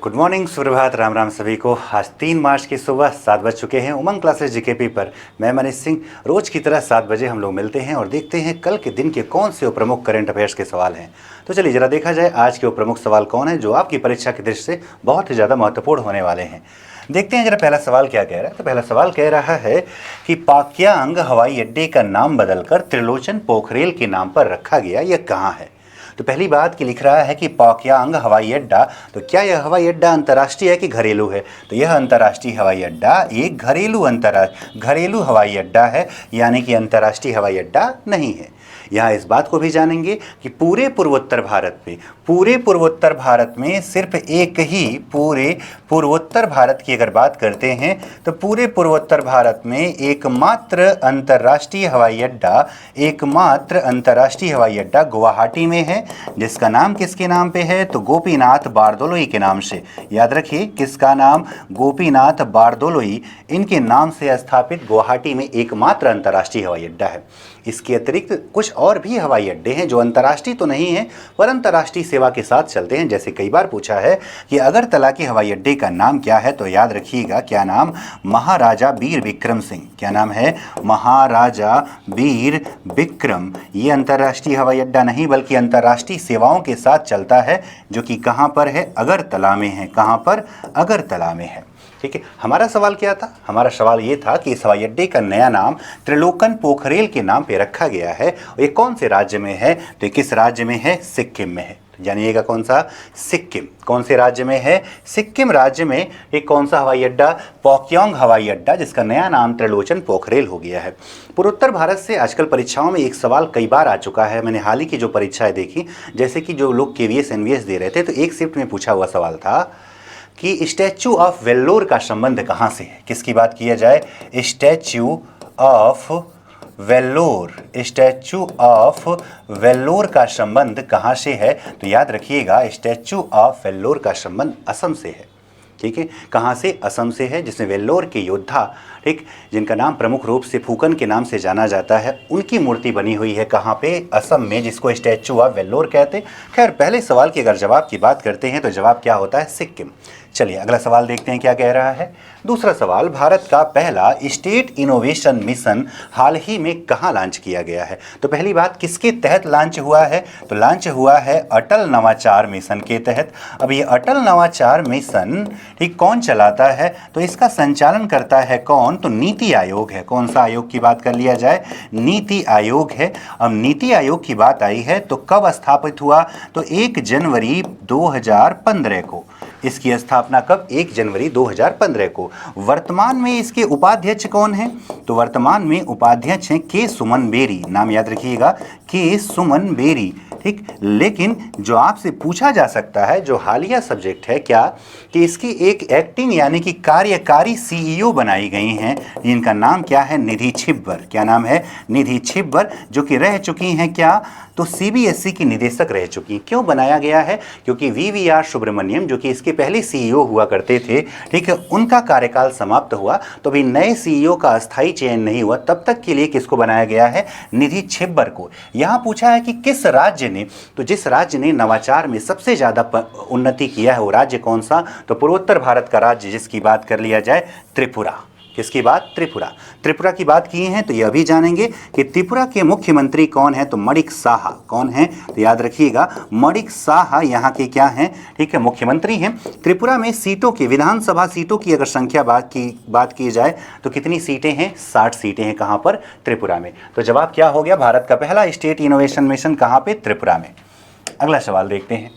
Good morning, सुप्रभात, राम राम सभी को। आज 3 मार्च की सुबह 7 बज चुके हैं। उमंग क्लासेस जीकेपी पर मैं मनीष सिंह रोज की तरह 7 बजे हम लोग मिलते हैं और देखते हैं कल के दिन के कौन से प्रमुख करंट अफेयर्स के सवाल हैं। तो चलिए जरा देखा जाए आज के प्रमुख सवाल कौन है जो आपकी परीक्षा की दृष्टि से बहुत ही ज़्यादा महत्वपूर्ण होने वाले हैं। देखते हैं जरा पहला सवाल क्या कह रहा है। तो पहला सवाल कह रहा है कि पाक्यांग हवाई अड्डे का नाम बदलकर त्रिलोचन पोखरेल के नाम पर रखा गया, यह कहाँ है। तो पहली बात कि लिख रहा है कि पाक्यांग हवाई अड्डा, तो क्या यह हवाई अड्डा अंतर्राष्ट्रीय है कि घरेलू है। तो यह अंतर्राष्ट्रीय हवाई अड्डा एक घरेलू हवाई अड्डा है, यानी कि अंतर्राष्ट्रीय हवाई अड्डा नहीं है। यहाँ इस बात को भी जानेंगे कि पूरे पूर्वोत्तर भारत में सिर्फ एक ही पूरे पूर्वोत्तर भारत की अगर बात करते हैं तो पूरे पूर्वोत्तर भारत में एकमात्र अंतर्राष्ट्रीय हवाई अड्डा गुवाहाटी में है, जिसका नाम किसके नाम पे है तो गोपीनाथ बारदोलोई के नाम से। याद रखिए किसका नाम, गोपीनाथ बारदोलोई, इनके नाम से स्थापित गुवाहाटी में एकमात्र अंतर्राष्ट्रीय हवाई अड्डा है। इसके अतिरिक्त कुछ और भी हवाई अड्डे हैं जो अंतर्राष्ट्रीय तो नहीं हैं पर अंतर्राष्ट्रीय सेवा के साथ चलते हैं। जैसे कई बार पूछा है कि अगरतला के हवाई अड्डे का नाम क्या है, तो याद रखिएगा क्या नाम, महाराजा वीर विक्रम सिंह। क्या नाम है, महाराजा वीर विक्रम। ये अंतर्राष्ट्रीय हवाई अड्डा नहीं बल्कि अंतर्राष्ट्रीय सेवाओं के साथ चलता है, जो कि कहाँ पर है, अगरतला में है। कहाँ पर, अगरतला में है। ठीक है, हमारा सवाल क्या था, हमारा सवाल ये था कि इस हवाई अड्डे का नया नाम त्रिलोकन पोखरेल के नाम पे रखा गया है। ये कौन से राज्य में है, तो ये किस राज्य में है, सिक्किम में है। जानिएगा कौन सा, सिक्किम। कौन से राज्य में है, सिक्किम राज्य में। एक कौन सा हवाई अड्डा, पाक्यांग हवाई अड्डा, जिसका नया नाम त्रिलोचन पोखरेल हो गया है। पूर्वोत्तर भारत से आजकल परीक्षाओं में एक सवाल कई बार आ चुका है। मैंने हाल ही की जो परीक्षाएं देखी, जैसे कि जो लोग केवीएस एनवीएस दे रहे थे, तो एक शिफ्ट में पूछा हुआ सवाल था कि स्टैच्यू ऑफ वेल्लोर का संबंध कहाँ से है। किसकी बात किया जाए, स्टैच्यू ऑफ वेल्लोर का संबंध कहाँ से है। तो याद रखिएगा स्टैच्यू ऑफ वेल्लोर का संबंध असम से है। ठीक है, कहाँ से, असम से है, जिसमें वेल्लोर के योद्धा, ठीक, जिनका नाम प्रमुख रूप से फूकन के नाम से जाना जाता है, उनकी मूर्ति बनी हुई है। कहाँ पे, असम में, जिसको स्टैच्यू ऑफ वेल्लोर कहते हैं। खैर पहले सवाल की अगर जवाब की बात करते हैं तो जवाब क्या होता है, सिक्किम। चलिए अगला सवाल देखते हैं क्या कह रहा है। दूसरा सवाल, भारत का पहला स्टेट इनोवेशन मिशन हाल ही में कहाँ लॉन्च किया गया है। तो पहली बात, किसके तहत लॉन्च हुआ है, तो लॉन्च हुआ है अटल नवाचार मिशन के तहत। अब ये अटल नवाचार मिशन ठीक कौन चलाता है, तो इसका संचालन करता है कौन, तो नीति आयोग है। कौन सा आयोग की बात कर लिया जाए, नीति आयोग है। अब नीति आयोग की बात आई है तो कब स्थापित हुआ, तो 1 जनवरी 2015 को। इसकी स्थापना कब, 1 जनवरी 2015 को। वर्तमान में इसके उपाध्यक्ष कौन हैं, तो वर्तमान में उपाध्यक्ष हैं के सुमन बेरी। नाम याद रखिएगा, के सुमन बेरी। ठीक, लेकिन जो आपसे पूछा जा सकता है, जो हालिया सब्जेक्ट है क्या, कि इसकी एक एक्टिंग यानी कि कार्यकारी सीईओ बनाई गई हैं, जिनका नाम क्या है, निधि छिब्बर। क्या नाम है, निधि छिब्बर, जो कि रह चुकी हैं क्या, तो सीबीएसई की निदेशक रह चुकी। क्यों बनाया गया है, क्योंकि वीवीआर सुब्रमण्यम जो कि इसके पहले सीईओ हुआ करते थे, ठीक है, उनका कार्यकाल समाप्त हुआ, तो अभी नए सीईओ का अस्थायी चयन नहीं हुआ, तब तक के लिए किसको बनाया गया है, निधि छिब्बर को। यहाँ पूछा है कि किस राज्य ने, तो जिस राज्य ने नवाचार में सबसे ज़्यादा उन्नति किया है वो राज्य कौन सा, तो पूर्वोत्तर भारत का राज्य जिसकी बात कर लिया जाए, त्रिपुरा। किसकी बात, त्रिपुरा। त्रिपुरा की बात की है तो यह भी जानेंगे कि त्रिपुरा के मुख्यमंत्री कौन है, तो मणिक साहा। कौन है, तो याद रखिएगा मणिक साहा यहाँ के क्या हैं, ठीक है, मुख्यमंत्री हैं। त्रिपुरा में सीटों की, विधानसभा सीटों की अगर संख्या बात की जाए तो कितनी सीटें हैं, 60 सीटें हैं। कहाँ पर, त्रिपुरा में। तो जवाब क्या हो गया, भारत का पहला स्टेट इनोवेशन मिशन कहाँ पे, त्रिपुरा में। अगला सवाल देखते हैं।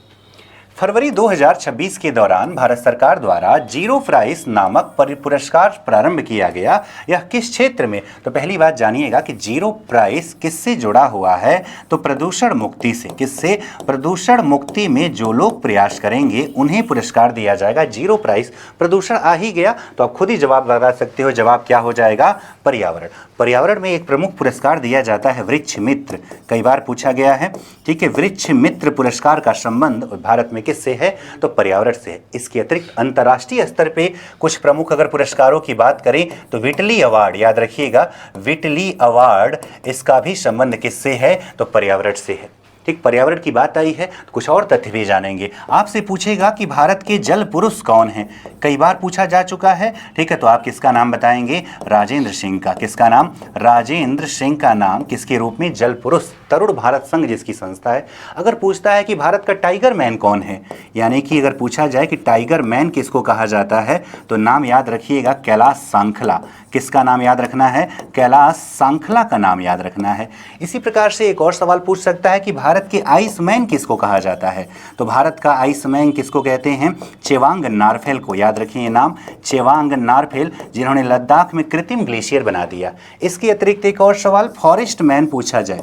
फरवरी 2026 के दौरान भारत सरकार द्वारा जीरो प्राइस नामक पुरस्कार प्रारंभ किया गया, यह किस क्षेत्र में। तो पहली बात जानिएगा कि जीरो प्राइस किससे जुड़ा हुआ है, तो प्रदूषण मुक्ति से। किससे, प्रदूषण मुक्ति में जो लोग प्रयास करेंगे उन्हें पुरस्कार दिया जाएगा। जीरो प्राइस, प्रदूषण आ ही गया तो आप खुद ही जवाब लगा सकते हो, जवाब क्या हो जाएगा, पर्यावरण। पर्यावरण में एक प्रमुख पुरस्कार दिया जाता है वृक्ष मित्र। कई बार पूछा गया है, ठीक है, वृक्ष मित्र पुरस्कार का संबंध भारत में किससे है, तो पर्यावरण से है। इसके अतिरिक्त अंतर्राष्ट्रीय स्तर पे कुछ प्रमुख अगर पुरस्कारों की बात करें तो विटली अवार्ड, याद रखिएगा विटली अवार्ड, इसका भी संबंध किससे है, तो पर्यावरण से है। ठीक, पर्यावरण की बात आई है तो कुछ और तथ्य भी जानेंगे। आपसे पूछेगा कि भारत के जल पुरुष कौन हैं, कई बार पूछा जा चुका है। ठीक है, तो आप किसका नाम बताएंगे? राजेंद्र सिंह का। किसका नाम? राजेंद्र सिंह का नाम किसके रूप में? जल पुरुष। तरुण भारत संघ जिसकी संस्था है। अगर पूछता है कि भारत का टाइगर मैन कौन है, यानी कि अगर पूछा जाए कि टाइगर मैन किसको कहा जाता है, तो नाम याद रखिएगा कैलाश सांखला। किसका नाम याद रखना है? कैलाश सांखला का नाम याद रखना है। इसी प्रकार से एक और सवाल पूछ सकता है कि भारत के आइस मैन किसको कहा जाता है, तो भारत का आइस मैन किसको कहते हैं? चेवांग नारफेल को। याद रखिए नाम, चेवांग नारफेल, जिन्होंने लद्दाख में कृत्रिम ग्लेशियर बना दिया। इसके अतिरिक्त एक और सवाल फॉरेस्ट मैन पूछा जाए,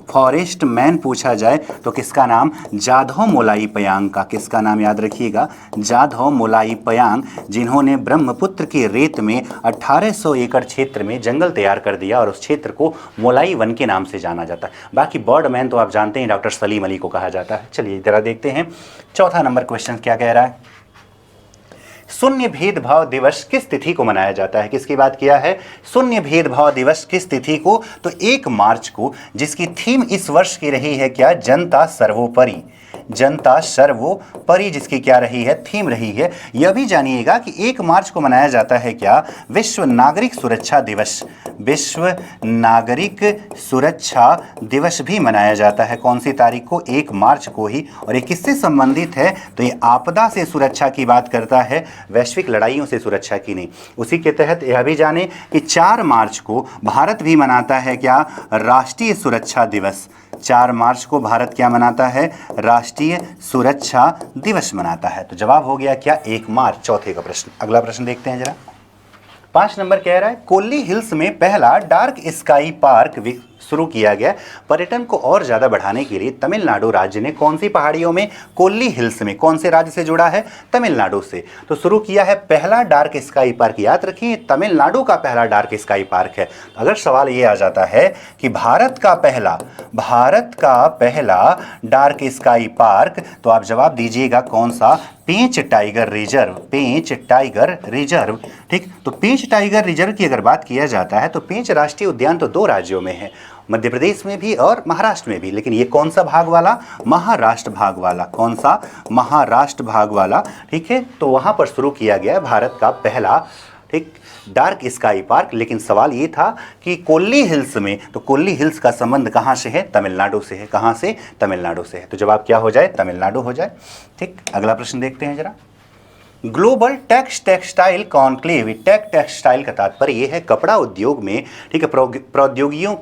फॉरेस्ट मैन पूछा जाए तो किसका नाम? जाधव मोलाई पयांग का। किसका नाम याद रखिएगा? जाधव मोलाई पयांग, जिन्होंने ब्रह्मपुत्र की रेत में 1800 एकड़ क्षेत्र में जंगल तैयार कर दिया और उस क्षेत्र को मोलाई वन के नाम से जाना जाता है। बाकी बर्ड मैन तो आप जानते हैं डॉक्टर सलीम अली को कहा जाता है। चलिए जरा देखते हैं चौथा नंबर क्वेश्चन क्या कह रहा है। शून्य भेदभाव दिवस किस तिथि को मनाया जाता है? किसकी बात किया है? शून्य भेदभाव दिवस किस तिथि को? तो 1 मार्च को, जिसकी थीम इस वर्ष की रही है क्या? जनता सर्वोपरि। जनता सर्वोपरि जिसकी क्या रही है? थीम रही है। यह भी जानिएगा कि 1 मार्च को मनाया जाता है क्या? विश्व नागरिक सुरक्षा दिवस। विश्व नागरिक सुरक्षा दिवस भी मनाया जाता है। कौन सी तारीख को? 1 मार्च को ही। और ये किससे संबंधित है? तो ये आपदा से सुरक्षा की बात करता है, वैश्विक लड़ाइयों से सुरक्षा की नहीं। उसी के तहत यह भी जाने कि 4 मार्च को भारत भी मनाता है क्या? राष्ट्रीय सुरक्षा दिवस। 4 मार्च को भारत क्या मनाता है? राष्ट्रीय सुरक्षा दिवस मनाता है। तो जवाब हो गया क्या? 1 मार्च। चौथे का प्रश्न। अगला प्रश्न देखते हैं जरा। 5 नंबर कह रहा है कोल्ली हिल्स में पहला डार्क स्काई पार्क शुरू किया गया। पर्यटन को और ज़्यादा बढ़ाने के लिए तमिलनाडु राज्य ने कौन सी पहाड़ियों में? कोल्ली हिल्स में। कौन से राज्य से जुड़ा है? तमिलनाडु से। तो शुरू किया है पहला डार्क स्काई पार्क। याद रखिए तमिलनाडु का पहला डार्क स्काई पार्क है। अगर सवाल ये आ जाता है कि भारत का पहला डार्क स्काई पार्क, तो आप जवाब दीजिएगा कौन सा? पेंच टाइगर रिजर्व। पेंच टाइगर रिजर्व। ठीक, तो पेंच टाइगर रिजर्व की अगर बात किया जाता है तो पेंच राष्ट्रीय उद्यान तो 2 राज्यों में है, मध्य प्रदेश में भी और महाराष्ट्र में भी। लेकिन ये कौन सा भाग वाला? महाराष्ट्र भाग वाला। कौन सा? महाराष्ट्र भाग वाला। ठीक है, तो वहां पर शुरू किया गया भारत का पहला, ठीक, डार्क स्काई पार्क। लेकिन सवाल ये था कि कोल्ली हिल्स में, तो कोल्ली हिल्स का संबंध कहाँ से है? तमिलनाडु से है। कहाँ से? तमिलनाडु से है। तो जवाब क्या हो जाए? तमिलनाडु हो जाए। ठीक, अगला प्रश्न देखते हैं जरा। Global textile conclave. टेक्सटाइल का तात्पर्य यह है कपड़ा उद्योग में, ठीक है, प्रौद्योगिकियों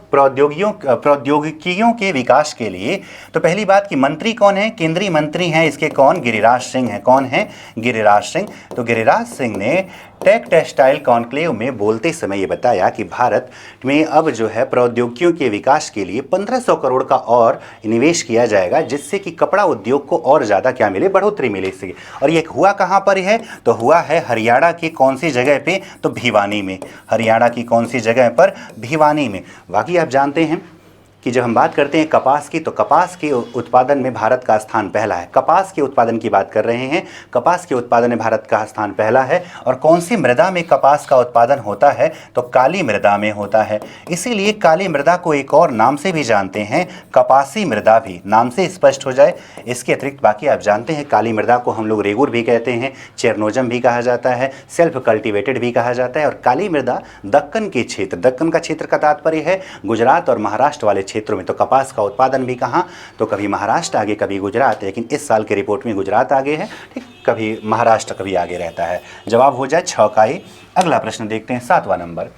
के विकास के लिए। तो पहली बात कि मंत्री कौन है? केंद्रीय मंत्री हैं इसके कौन? गिरिराज सिंह हैं। कौन है? गिरिराज सिंह। तो गिरिराज सिंह ने टेक्सटाइल कॉन्क्लेव में बोलते समय ये बताया कि भारत में अब जो है प्रौद्योगिकियों के विकास के लिए 1500 करोड़ का और निवेश किया जाएगा, जिससे कि कपड़ा उद्योग को और ज़्यादा क्या मिले? बढ़ोतरी मिले इससे। और ये हुआ कहाँ पर है? तो हुआ है हरियाणा की कौन सी जगह पे? तो भिवानी में। हरियाणा की कौन सी जगह पर? भिवानी में। बाकी आप जानते हैं कि जब हम बात करते हैं कपास की, तो कपास के उत्पादन में भारत का स्थान पहला है। कपास के उत्पादन की बात कर रहे हैं, कपास के उत्पादन में भारत का स्थान पहला है। और कौन सी मृदा में कपास का उत्पादन होता है? तो काली मृदा में होता है। इसीलिए काली मृदा को एक और नाम से भी जानते हैं, कपासी मृदा भी। नाम से स्पष्ट हो जाए। इसके अतिरिक्त बाकी आप जानते हैं काली मृदा को हम लोग रेगुर भी कहते हैं, चेरनोजम भी कहा जाता है, सेल्फ कल्टिवेटेड भी कहा जाता है। और काली मृदा दक्कन के क्षेत्र, दक्कन का क्षेत्र का तात्पर्य है गुजरात और महाराष्ट्र वाले क्षेत्रों में। तो कपास का उत्पादन भी कहाँ? तो कभी महाराष्ट्र आगे कभी गुजरात, लेकिन इस साल की रिपोर्ट में गुजरात आगे है, ठीक, कभी महाराष्ट्र कभी आगे रहता है। जवाब हो जाए 6 का ही। अगला प्रश्न देखते हैं 7वां नंबर।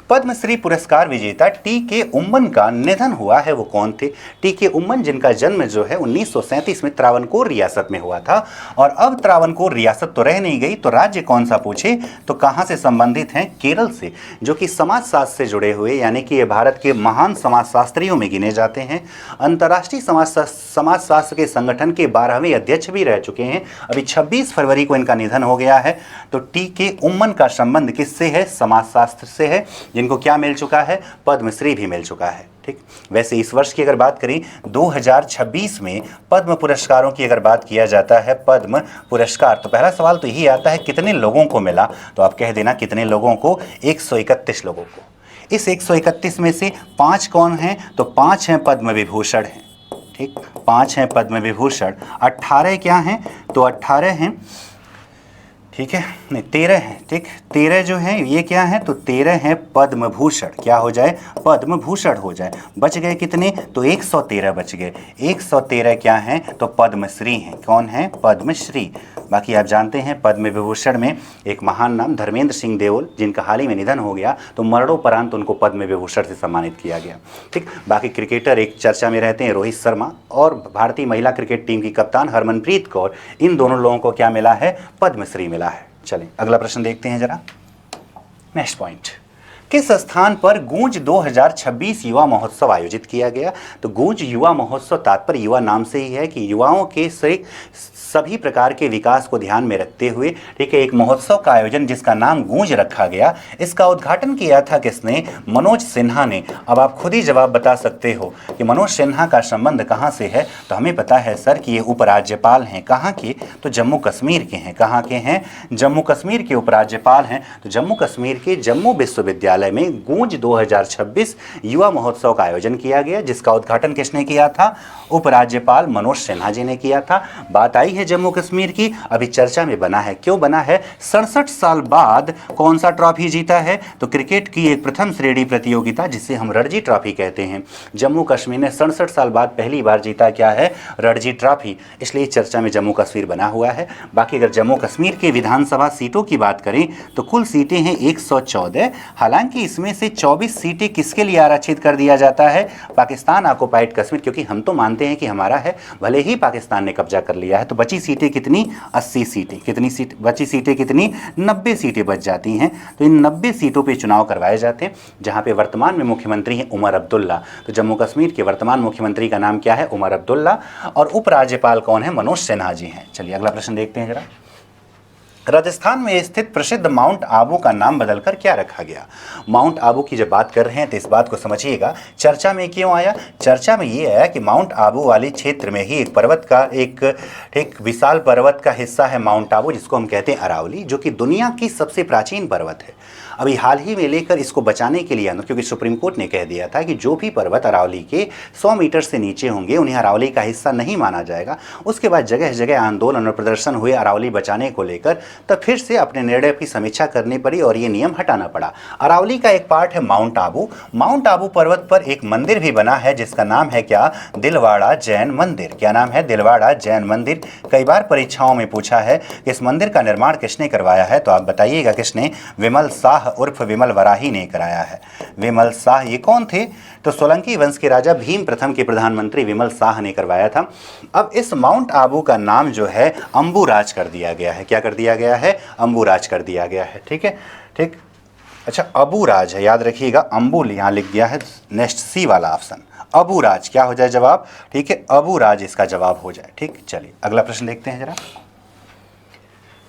पद्मश्री पुरस्कार विजेता टी.के. उम्मन का निधन हुआ है, वो कौन थे? टी.के. उम्मन, जिनका जन्म जो है 1937 में त्रावणकोर रियासत में हुआ था। और अब त्रावणकोर रियासत तो रह नहीं गई, तो राज्य कौन सा पूछे? तो कहाँ से संबंधित हैं? केरल से, जो कि समाजशास्त्र से जुड़े हुए, यानी कि ये भारत के महान समाजशास्त्रियों में गिने जाते हैं। अंतर्राष्ट्रीय समाजशास्त्र के संगठन के 12वें अध्यक्ष भी रह चुके हैं। अभी 26 फरवरी को इनका निधन हो गया है। तो टी.के. उम्मन का संबंध किससे है? समाजशास्त्र से है, जिनको क्या मिल चुका है? पद्मश्री भी मिल चुका है। ठीक, वैसे इस वर्ष की अगर बात करें 2026 में पद्म पुरस्कारों की अगर बात किया जाता है, पद्म पुरस्कार, तो पहला सवाल तो यही आता है कितने लोगों को मिला? तो आप कह देना कितने लोगों को? 131 लोगों को। इस 131 में से 5 कौन हैं? तो 5 हैं पद्म विभूषण हैं। ठीक, 5 हैं पद्म विभूषण, 18 क्या हैं, तो 18 हैं, ठीक है, नहीं 13 हैं, ठीक, 13 जो हैं ये क्या है, तो 13 हैं पद्म भूषण, क्या हो जाए, पद्म भूषण हो जाए। बच गए कितने, तो 113 बच गए, 113 क्या हैं, तो पद्मश्री हैं। कौन है, पद्मश्री। बाकी आप जानते हैं पद्म विभूषण में एक महान नाम धर्मेंद्र सिंह देओल, जिनका हाल ही में निधन हो गया, तो मरणोपरांत उनको पद्म विभूषण से सम्मानित किया गया। ठीक, बाकी क्रिकेटर एक चर्चा में रहते हैं रोहित शर्मा, और भारतीय महिला क्रिकेट टीम की कप्तान हरमनप्रीत कौर, इन दोनों लोगों को क्या मिला है, पद्मश्री मिला है। चलिए अगला प्रश्न देखते हैं जरा। नेक्स्ट पॉइंट, किस स्थान पर गूंज 2026 युवा महोत्सव आयोजित किया गया, तो गूंज युवा महोत्सव, तात्पर्य युवा नाम से ही है कि युवाओं के सभी प्रकार के विकास को ध्यान में रखते हुए, ठीक है, एक महोत्सव का आयोजन जिसका नाम गूंज रखा गया। इसका उद्घाटन किया था किसने, मनोज सिन्हा ने। अब आप खुद ही जवाब बता सकते हो कि मनोज सिन्हा का संबंध कहाँ से है, तो हमें पता है सर कि ये उपराज्यपाल हैं, कहाँ के, तो जम्मू कश्मीर के हैं। कहाँ के हैं, जम्मू कश्मीर के उपराज्यपाल हैं। तो जम्मू कश्मीर के जम्मू विश्वविद्यालय में गूंज 2026 युवा महोत्सव का आयोजन किया गया, जिसका उद्घाटन किसने किया था, उपराज्यपाल मनोज सिन्हा जी ने किया था। बात आई है जम्मू कश्मीर की, अभी चर्चा में बना है, क्यों बना है, 67 साल बाद कौन सा ट्रॉफी जीता है, तो क्रिकेट की एक प्रथम श्रेणी प्रतियोगिता जिसे हम रणजी ट्रॉफी कहते हैं, जम्मू कश्मीर ने 67 साल बाद पहली बार जीता क्या है, रणजी ट्रॉफी, इसलिए चर्चा में जम्मू कश्मीर बना हुआ है। बाकी अगर जम्मू कश्मीर के विधानसभा सीटों की बात करें तो कुल सीटें हैं 114, हालांकि इसमें से 24 सीटें किसके लिए आरक्षित कर दिया जाता है, पाकिस्तान ऑक्युपाइड कश्मीर, क्योंकि हम तो मानते हैं कि हमारा है, भले ही पाकिस्तान ने कब्जा कर लिया है। तो बची सीटें कितनी, 80 सीटें, कितनी सीट बची सीटें कितनी, 90 सीटें बच जाती हैं। तो इन 90 सीटों पे चुनाव करवाए जाते हैं, जहां पे वर्तमान में मुख्यमंत्री हैं उमर अब्दुल्ला। तो जम्मू कश्मीर के वर्तमान मुख्यमंत्री का नाम क्या है, उमर अब्दुल्ला, और उपराज्यपाल कौन है, मनोज सिन्हा जी हैं। चलिए अगला प्रश्न देखते हैं जरा। राजस्थान में स्थित प्रसिद्ध माउंट आबू का नाम बदलकर क्या रखा गया। माउंट आबू की जब बात कर रहे हैं तो इस बात को समझिएगा, चर्चा में क्यों आया, चर्चा में ये आया कि माउंट आबू वाले क्षेत्र में ही एक पर्वत का एक विशाल पर्वत का हिस्सा है माउंट आबू, जिसको हम कहते हैं अरावली, जो कि दुनिया की सबसे प्राचीन पर्वत है। अभी हाल ही में लेकर इसको बचाने के लिए, क्योंकि सुप्रीम कोर्ट ने कह दिया था कि जो भी पर्वत अरावली के 100 मीटर से नीचे होंगे उन्हें अरावली का हिस्सा नहीं माना जाएगा। उसके बाद जगह जगह आंदोलन और प्रदर्शन हुए अरावली बचाने को लेकर, तब फिर से अपने निर्णय की समीक्षा करनी पड़ी और ये नियम हटाना पड़ा। अरावली का एक पार्ट है माउंट आबू। माउंट आबू पर्वत पर एक मंदिर भी बना है जिसका नाम है क्या, दिलवाड़ा जैन मंदिर। क्या नाम है, दिलवाड़ा जैन मंदिर। कई बार परीक्षाओं में पूछा है कि इस मंदिर का निर्माण किसने करवाया है, तो आप बताइएगा किसने, विमल शाह उर्फ विमल वराही ने कराया है। विमल शाह ये कौन थे, तो सोलंकी वंश के राजा भीम प्रथम के प्रधानमंत्री विमल शाह ने करवाया था। अब इस माउंट आबू का नाम जो है अंबुराज कर दिया गया है। क्या कर दिया गया है, अंबुराज कर दिया गया है। ठीक है, ठीक, अच्छा अबूराज है, याद रखिएगा, अंबुल यहाँ लिख दिया है, नेक्स्ट सी वाला ऑप्शन अबूराज क्या हो जाए जवाब, ठीक है, अबूराज इसका जवाब हो जाए। ठीक, चलिए अगला प्रश्न देखते हैं जरा।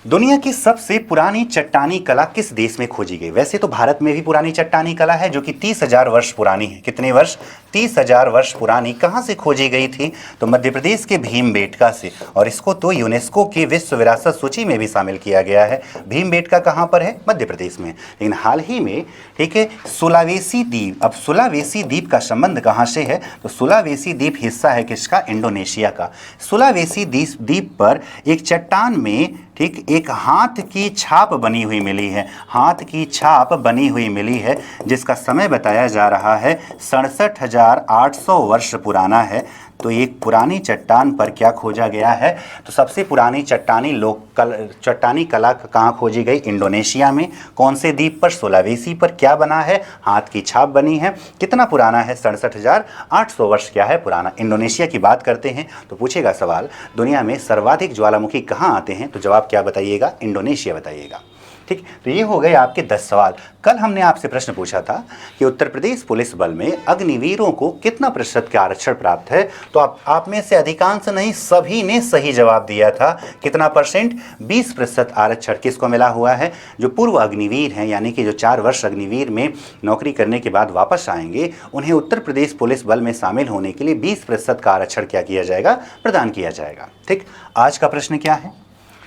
दुनिया की सबसे पुरानी चट्टानी कला किस देश में खोजी गई। वैसे तो भारत में भी पुरानी चट्टानी कला है जो कि 30,000 वर्ष पुरानी है। कितने वर्ष, 30,000 वर्ष पुरानी। कहाँ से खोजी गई थी, तो मध्य प्रदेश के भीमबेटका से, और इसको तो यूनेस्को की विश्व विरासत सूची में भी शामिल किया गया है। भीमबेटका कहाँ पर है, मध्य प्रदेश में। लेकिन हाल ही में, ठीक है, सुलावेसी द्वीप। अब सुलावेसी द्वीप का संबंध कहाँ से है, तो सुलावेसी द्वीप हिस्सा है किसका, इंडोनेशिया का। सुलावेसी द्वीप पर एक चट्टान में, ठीक, एक हाथ की छाप बनी हुई मिली है। हाथ की छाप बनी हुई मिली है जिसका समय बताया जा रहा है 67,800 वर्ष पुराना है। तो एक पुरानी चट्टान पर क्या खोजा गया है, तो सबसे पुरानी चट्टानी कला कहाँ खोजी गई, इंडोनेशिया में। कौन से द्वीप पर, सुलावेसी पर। क्या बना है, हाथ की छाप बनी है। कितना पुराना है, 67,800 वर्ष क्या है, पुराना। इंडोनेशिया की बात करते हैं तो पूछेगा सवाल, दुनिया में सर्वाधिक ज्वालामुखी कहाँ आते हैं, तो जवाब क्या बताइएगा, इंडोनेशिया बताइएगा। ठीक, तो ये हो गए आपके 10 सवाल। कल हमने आपसे प्रश्न पूछा था कि उत्तर प्रदेश पुलिस बल में अग्निवीरों को कितना प्रतिशत का आरक्षण प्राप्त है, तो आप में से अधिकांश नहीं, सभी ने सही जवाब दिया था। कितना परसेंट, 20% आरक्षण किसको मिला हुआ है, जो पूर्व अग्निवीर हैं, यानी कि जो 4 वर्ष अग्निवीर में नौकरी करने के बाद वापस आएंगे, उन्हें उत्तर प्रदेश पुलिस बल में शामिल होने के लिए 20% का आरक्षण क्या किया जाएगा, प्रदान किया जाएगा। ठीक, आज का प्रश्न क्या है,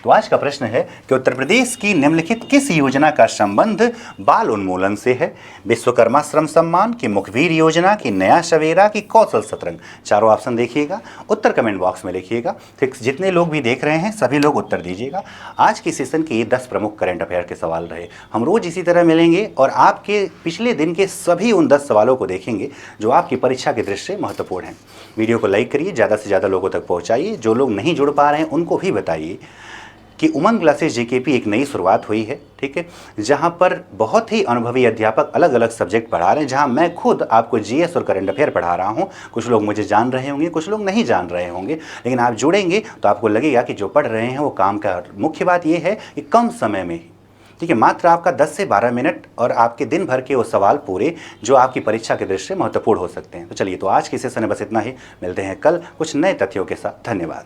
तो आज का प्रश्न है कि उत्तर प्रदेश की निम्नलिखित किस योजना का संबंध बाल उन्मूलन से है? विश्वकर्मा श्रम सम्मान की, मुखबिर योजना की, नया सवेरा की, कौशल सतरंग? चारों ऑप्शन देखिएगा, उत्तर कमेंट बॉक्स में लिखिएगा। ठीक, जितने लोग भी देख रहे हैं सभी लोग उत्तर दीजिएगा। आज के सेशन के ये 10 प्रमुख करंट अफेयर के सवाल रहे। हम रोज इसी तरह मिलेंगे और आपके पिछले दिन के सभी उन 10 सवालों को देखेंगे जो आपकी परीक्षा की दृष्टि से महत्वपूर्ण हैं। वीडियो को लाइक करिए, ज़्यादा से ज़्यादा लोगों तक पहुँचाइए। जो लोग नहीं जुड़ पा रहे हैं उनको भी बताइए कि उमंग क्लासेस जेकेपी एक नई शुरुआत हुई है, ठीक है, जहां पर बहुत ही अनुभवी अध्यापक अलग अलग सब्जेक्ट पढ़ा रहे हैं, जहां मैं खुद आपको जीएस और करंट अफेयर पढ़ा रहा हूं। कुछ लोग मुझे जान रहे होंगे, कुछ लोग नहीं जान रहे होंगे, लेकिन आप जुड़ेंगे तो आपको लगेगा कि जो पढ़ रहे हैं वो काम का। मुख्य बात यह है कि कम समय में, ठीक है, मात्र आपका 10 से 12 मिनट और आपके दिन भर के वो सवाल पूरे जो आपकी परीक्षा के दृष्टि से महत्वपूर्ण हो सकते हैं। तो चलिए, तो आज की सेशन में बस इतना ही। मिलते हैं कल कुछ नए तथ्यों के साथ। धन्यवाद।